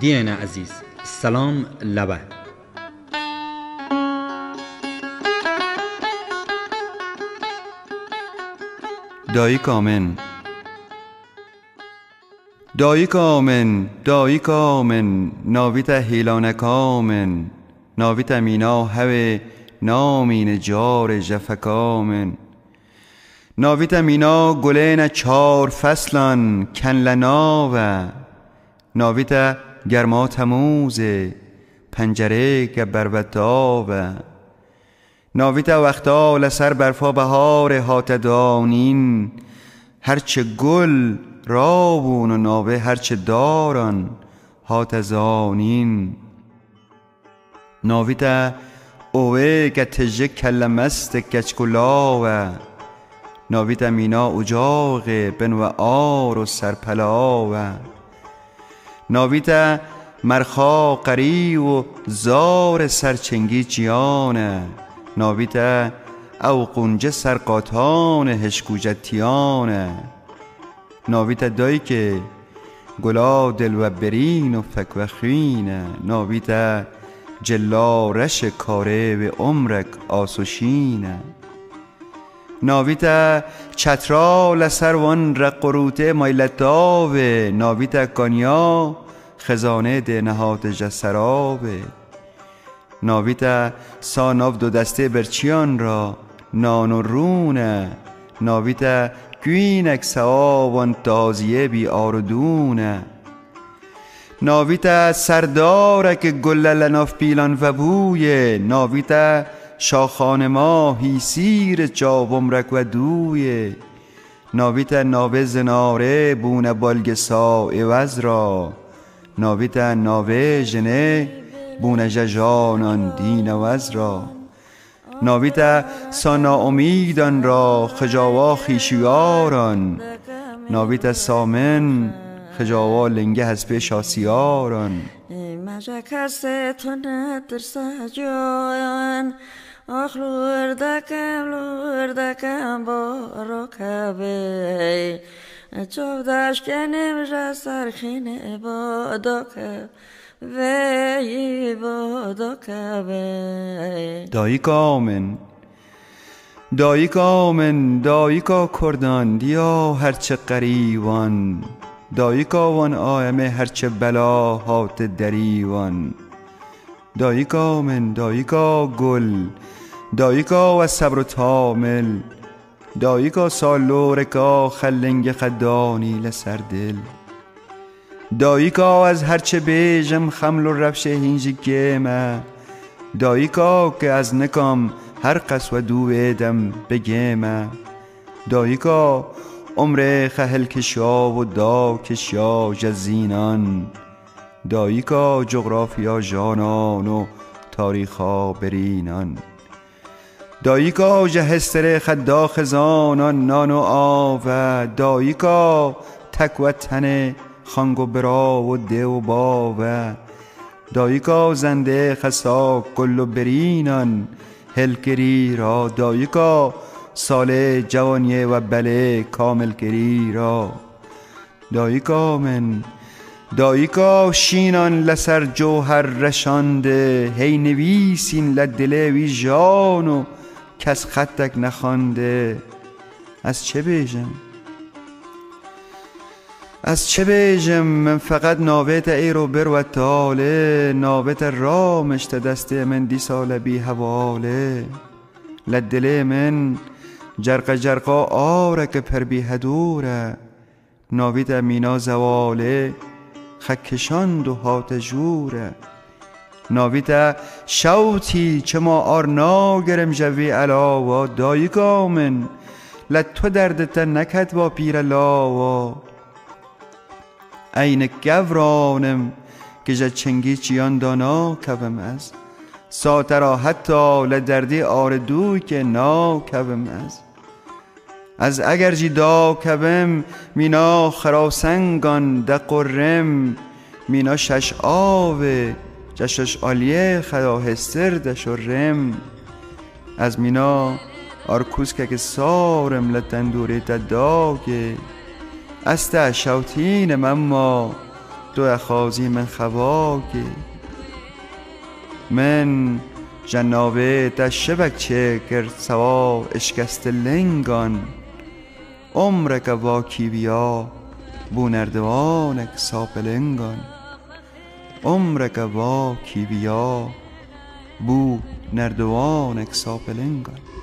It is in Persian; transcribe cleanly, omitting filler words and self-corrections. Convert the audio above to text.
دیین عزیز سلام لبه دایی کامن دایی کامن دایی کامن ناویت هیلانه کامن ناویت مینا هوه نامین جار جفکامن ناویت مینا گلین چار فصلان کن لناوه ناویت گرما تموزه پنجره گبروتاوه ناویت وقتا لسر برفا بهار هات دانین هرچه گل رابون و ناوه هرچه داران هات زانین ناویت اوه گتجه کلمست گچکلاوه ناویت مینا اجاق بنو آر و سرپلاوه ناویت مرخا قری و زار سرچنگی جیانه ناویت او قنجه سرقاتان هشکوجتیانه ناویت دایی که گلا دل و برین و فک و خینه ناویت جلا رش کاره و عمرک آسوشینه ناویت چترا لسر وان رقروته مایلتاوه ناویت کانیا خزانه ده نهات جسراوه ناویت ساناف دو دسته برچیان را نان و رونه ناویت گوینک سوابان تازیه بی آردونه ناویت سردارک گل لناف پیلان و بویه ناویت شاخان ماهی سیر چاومرک و دویه ناویت ناوه زناره بونه بالگ سا عوض را ناویت ناوه جنه بونه جانان دین وز را ناویت سانا امیدان را خجاوا خیشیاران ناویت سامن خجاوا لنگه هسپه شاسیاران لوردکم بارو کبه چودش کنیم جسرخینه بادا که وی بادا کبه دایی کامن دایی کامن دایی کا کردان دیا هرچه قریوان دایی کا وان آیمه هرچه بلا هات دریوان دایی کامن دایی کا گل دایی کا و صبر و تامل دایی کا سالورکا خلنگ خدانی لسر دل دایی کا از هرچه بیجم خمل و رفشه هینجی گیمه دایی کا که از نکام هر قص و دو ایدم بگیمه دایی کا عمر خهل کشیا و دا کشیا جزینان دایی کا جغرافیا جانان و تاریخا برینان دایی کا جهستر خدا خزانان نان و آوه دایی کا تک و تن خانگ و برا و ده و باوه دایی کا زنده خسا گل و برینان هلگری را دایی کا سال جوانیه و بله کامل گری را دایی کامن دایی کا شینان لسر جوهر رشانده هی نویسین لدله وی جان و کس خطک نخوانده از چه بیجم از چه بیجم من فقط ناویت ای رو برو تاله ناویت رامشت دسته من دی سال بی حواله لدله من جرق جرقا آرک پر بی هدوره ناویت مینا زواله خکشاند و هات جوره ناویت شوتی چه ما آرنا گرم جوی علاوه دایی کامن لطو دردت نکد با پیر لاوا این گورانم که جا چنگی چیان دانا کوم از ساترا حتی لدردی آردوی که نا کوم از اگر جی دا کوم مینا خراسنگان ده قرم مینا شش آوه جشش آلیه خدا هستر دشرم از مینا آرکوز که سارم لتندوری تا داگه است شوتین مما تو اخازی من خواگی من جنابه تشبک چکر سوا اشکست لنگان عمرک واکی بیا بو نردوانک ساپلنگان عمرک واکی بیا بو نردوانک ساپلنگان.